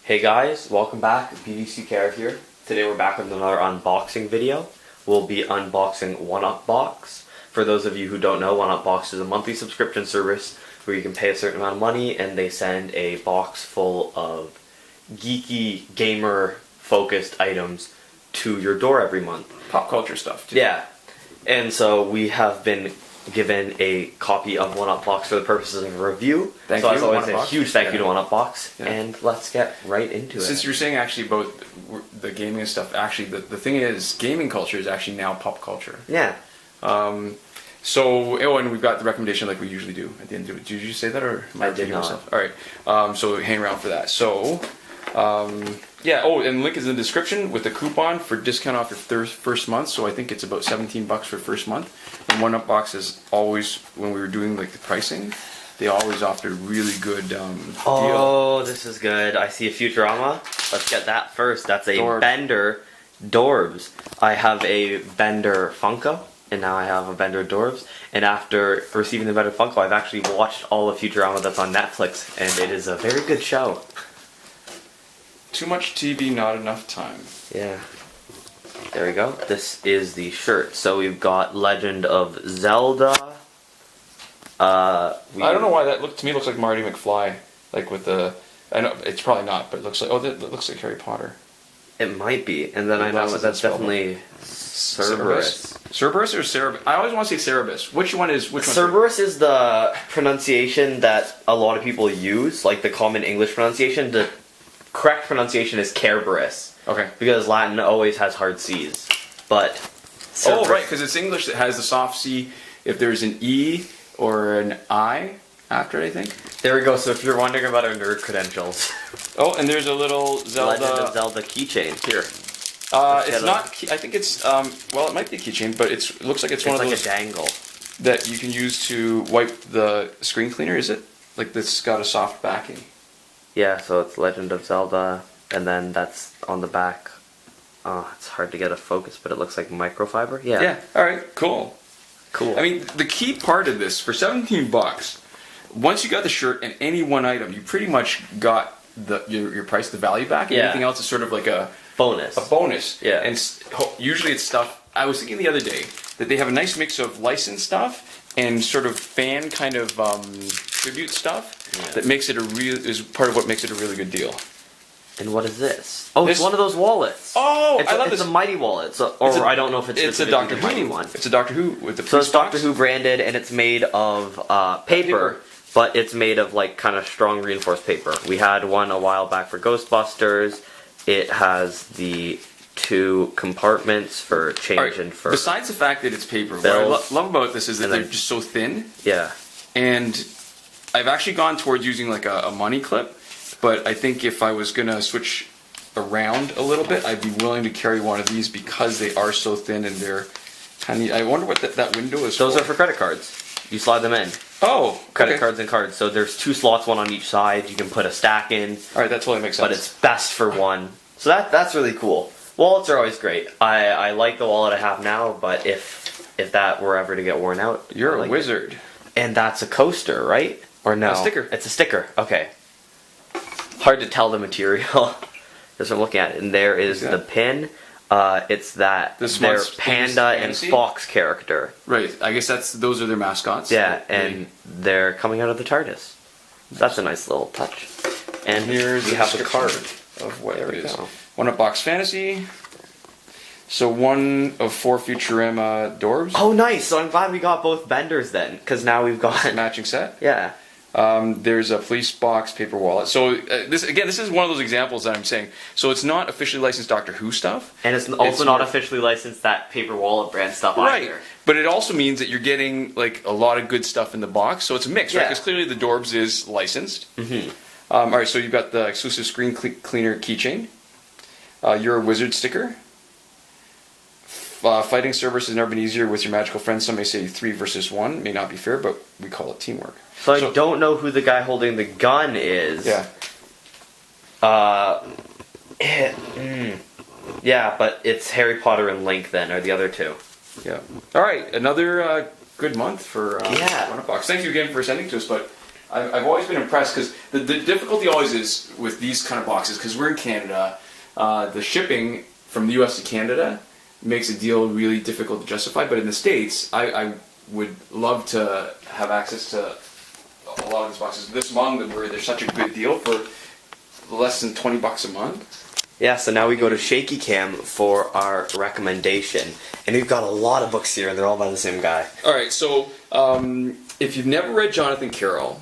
Hey guys, welcome back. BDC Care here. Today we're back with another unboxing video. We'll be unboxing 1UP Box. For those of you who don't know, 1UP Box is a monthly subscription service where you can pay a certain amount of money and they send a box full of geeky, gamer-focused items to your door every month. Pop culture stuff, too. Yeah. And so we have been given a copy of 1UP Box for the purposes of a review. Thank so you, as always, 1UP a Box. huge thank you to 1UP Box. Yeah. And let's get right into it. Since you're saying actually about the gaming and stuff, actually the thing is, gaming culture is actually now pop culture. Yeah. And we've got the recommendation like we usually do at the end of it. Did you say that or am I did repeating not. myself? All right. So hang around for that. And link is in the description with a coupon for discount off your first month. So I think it's about $17 for first month. And 1UP Box is always, when we were doing like the pricing, they always offered a really good deal. Oh, this is good. I see a Futurama. Let's get that first. That's a Dorb. Bender Dorbs. I have a Bender Funko, and now I have a Bender Dorbs. And after receiving the Bender Funko, I've actually watched all of Futurama that's on Netflix, and it is a very good show. Too much TV, not enough time. Yeah. There we go. This is the shirt. So we've got Legend of Zelda. I don't know why that to me looks like Marty McFly, like with the. I know it's probably not, but it looks like that looks like Harry Potter. It might be, and then I know that's definitely Cerberus. Cerberus or Cerebus? I always want to say Cerebus. Which one? Cerberus is the pronunciation that a lot of people use, like the common English pronunciation. The correct pronunciation is Cerberus. Okay. Because Latin always has hard C's. But Cerberus. Oh, right, because it's English that has the soft C if there's an E or an I after it, I think. There we go. So if you're wondering about our nerd credentials. Oh, and there's a little Zelda. Legend of Zelda keychain. Here. It's not. I think it's. Well, it might be a keychain, but it looks like it's one of like those a dangle that you can use to wipe the screen cleaner. Is it? Like this got a soft backing. Yeah. So it's Legend of Zelda, and then that's on the back. Oh, it's hard to get a focus, but it looks like microfiber. Yeah. Yeah. All right. Cool. Cool. I mean, the key part of this for $17. Once you got the shirt and any one item, you pretty much got your price, the value back. And anything else is sort of like a bonus. A bonus. Yeah. And usually it's stuff. I was thinking the other day that they have a nice mix of licensed stuff and sort of fan kind of tribute stuff that makes it is part of what makes it a really good deal. And what is this? Oh, it's one of those wallets. Oh, I love this. It's a Mighty wallet, I don't know if it's a Doctor Mighty Who one. It's a Doctor Who with the So it's Doctor box. Who branded, and it's made of paper, but it's made of like kind of strong reinforced paper. We had one a while back for Ghostbusters. It has the 2 compartments for change and for. Besides the fact that it's paper, what I love about this is that they're just so thin. Yeah. And I've actually gone towards using like a money clip. But I think if I was going to switch around a little bit, I'd be willing to carry one of these because they are so thin and they're tiny. I wonder what that window is Those are for credit cards. You slide them in. Oh, credit cards and cards. So there's 2 slots, one on each side. You can put a stack in. All right, that totally makes sense. But it's best for one. So that's really cool. Wallets are always great. I like the wallet I have now, but if that were ever to get worn out, you're a wizard. And that's a coaster, right? Or no? A sticker. It's a sticker. Okay. Hard to tell the material as I'm looking at it. And there is the pin. It's that their panda and fox character. Right. I guess those are their mascots. Yeah, and they're coming out of the TARDIS. So that's a nice little touch. And here we have the card of what there it is. Go. 1UP Box Fantasy. So 1 of 4 Futurama Dorbs. Oh, nice. So I'm glad we got both Benders then, because now we've got a matching set. Yeah. There's a police box, paper wallet. So this is one of those examples that I'm saying. So it's not officially licensed Doctor Who stuff, and it's also not officially licensed that paper wallet brand stuff right. either. But it also means that you're getting like a lot of good stuff in the box. So it's a mix, right? Because clearly the Dorbs is licensed. Mm-hmm. All right, so you've got the exclusive screen cleaner keychain. You're a wizard sticker. Fighting Cerberus has never been easier with your magical friends. Some may say 3 versus 1 may not be fair, but we call it teamwork. So I don't know who the guy holding the gun is. Yeah. Yeah, but it's Harry Potter and Link then, or the other 2. Yeah. All right, another good month for 1UP Box. Thank you again for sending to us, but I've always been impressed because the difficulty always is with these kind of boxes, because we're in Canada, the shipping from the US to Canada makes a deal really difficult to justify, but in the States, I would love to have access to a lot of these boxes. This mug, where they're such a good deal for less than $20 a month. Yeah, so now we go to Shaky Cam for our recommendation. And we've got a lot of books here, and they're all by the same guy. Alright, so if you've never read Jonathan Carroll,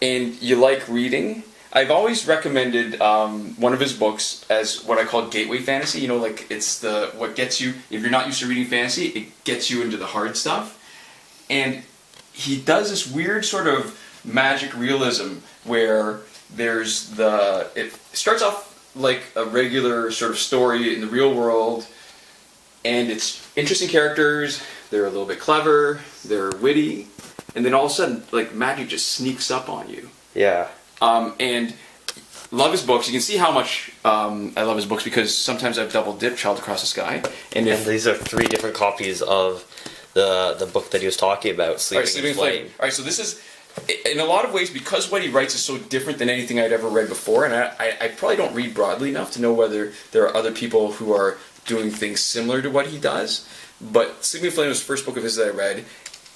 and you like reading, I've always recommended one of his books as what I call gateway fantasy. You know, like it's what gets you, if you're not used to reading fantasy, it gets you into the hard stuff. And he does this weird sort of magic realism where it starts off like a regular sort of story in the real world, and it's interesting characters, they're a little bit clever, they're witty, and then all of a sudden, like, magic just sneaks up on you. Yeah. And love his books. You can see how much I love his books because sometimes I've double dipped Child Across the Sky. And these are 3 different copies of the book that he was talking about, Sleeping in Flame. Alright, so this is, in a lot of ways, because what he writes is so different than anything I'd ever read before, and I probably don't read broadly enough to know whether there are other people who are doing things similar to what he does, but Sleeping in Flame was the first book of his that I read,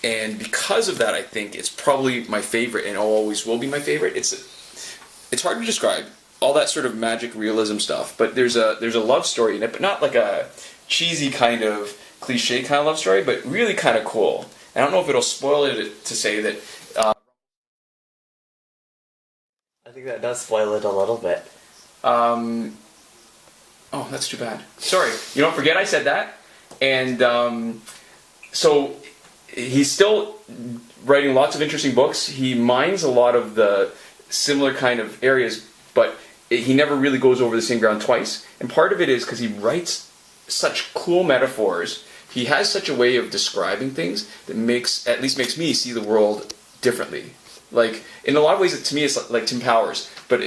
and because of that I think it's probably my favorite, and always will be my favorite. It's hard to describe, all that sort of magic realism stuff, but there's a love story in it, but not like a cheesy kind of cliche kind of love story, but really kind of cool. I don't know if it'll spoil it to say that I think that does spoil it a little bit. Oh, that's too bad. Sorry. You don't forget I said that. And so he's still writing lots of interesting books. He mines a lot of the similar kind of areas, but he never really goes over the same ground twice. And part of it is because he writes such cool metaphors. He has such a way of describing things that at least makes me see the world differently. Like, in a lot of ways, to me, it's like Tim Powers, but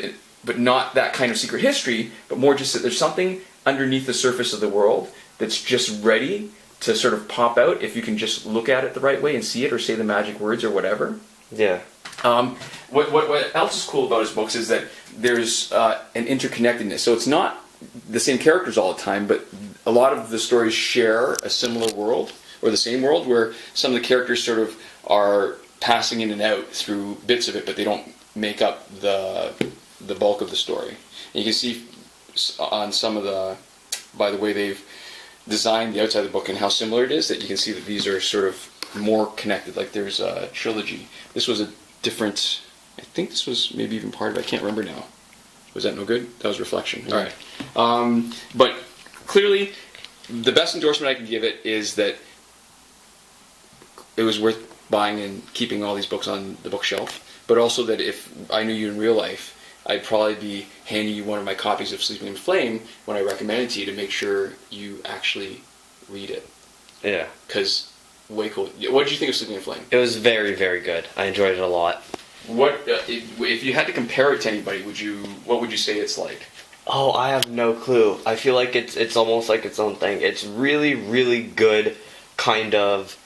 not that kind of secret history, but more just that there's something underneath the surface of the world that's just ready to sort of pop out if you can just look at it the right way and see it or say the magic words or whatever. Yeah. What else is cool about his books is that there's an interconnectedness. So it's not the same characters all the time, but a lot of the stories share a similar world, or the same world, where some of the characters sort of are passing in and out through bits of it, but they don't make up the bulk of the story. And you can see on some of by the way they've designed the outside of the book and how similar it is, that you can see that these are sort of more connected. Like there's a trilogy. This was a different, I think this was maybe even part of it, I can't remember now. Was that no good? That was Reflection. Yeah. Alright. But clearly, the best endorsement I can give it is that it was worth buying and keeping all these books on the bookshelf, but also that if I knew you in real life, I'd probably be handing you one of my copies of Sleeping in Flame when I recommend it to you to make sure you actually read it. Yeah. Because, way cool. What did you think of Sleeping in Flame? It was very, very good. I enjoyed it a lot. What if you had to compare it to anybody? What would you say it's like? Oh, I have no clue. I feel like it's almost like its own thing. It's really, really good kind of...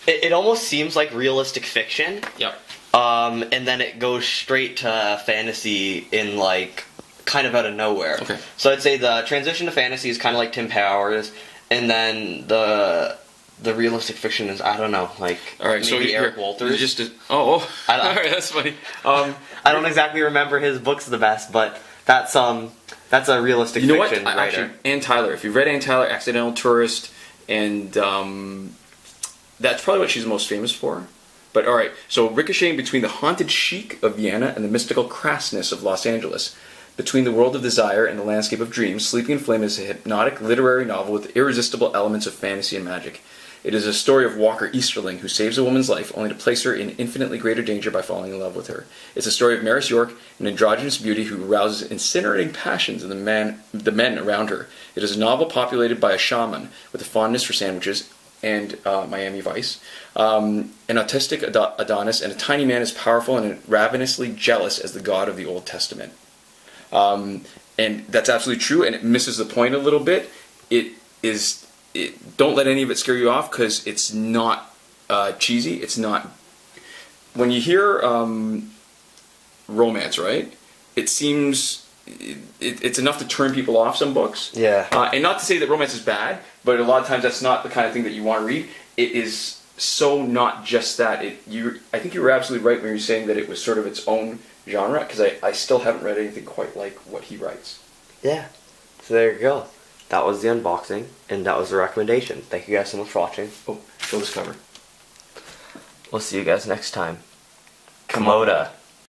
It almost seems like realistic fiction. Yep. And then it goes straight to fantasy in like kind of out of nowhere. Okay. So I'd say the transition to fantasy is kind of like Tim Powers, and then the realistic fiction is, I don't know, like all right, maybe so Eric Walters. All right, that's funny. I don't exactly remember his books the best, but that's a realistic fiction writer. Actually, Ann Tyler. If you've read Ann Tyler, Accidental Tourist, and that's probably what she's most famous for. But all right, so ricocheting between the haunted chic of Vienna and the mystical crassness of Los Angeles, between the world of desire and the landscape of dreams, Sleeping in Flame is a hypnotic literary novel with irresistible elements of fantasy and magic. It is a story of Walker Easterling, who saves a woman's life only to place her in infinitely greater danger by falling in love with her. It's a story of Maris York, an androgynous beauty who arouses incinerating passions in the men around her. It is a novel populated by a shaman with a fondness for sandwiches and Miami Vice, an autistic Adonis, and a tiny man as powerful and ravenously jealous as the God of the Old Testament. And that's absolutely true, and it misses the point a little bit. Don't let any of it scare you off, because it's not cheesy. It's not when you hear romance, right? It seems it's enough to turn people off some books. Yeah. And not to say that romance is bad, but a lot of times that's not the kind of thing that you want to read. It is so not just that. I think you were absolutely right when you were saying that it was sort of its own genre, because I still haven't read anything quite like what he writes. Yeah. So there you go. That was the unboxing, and that was the recommendation. Thank you guys so much for watching. Oh, show this cover. We'll see you guys next time. Komoda.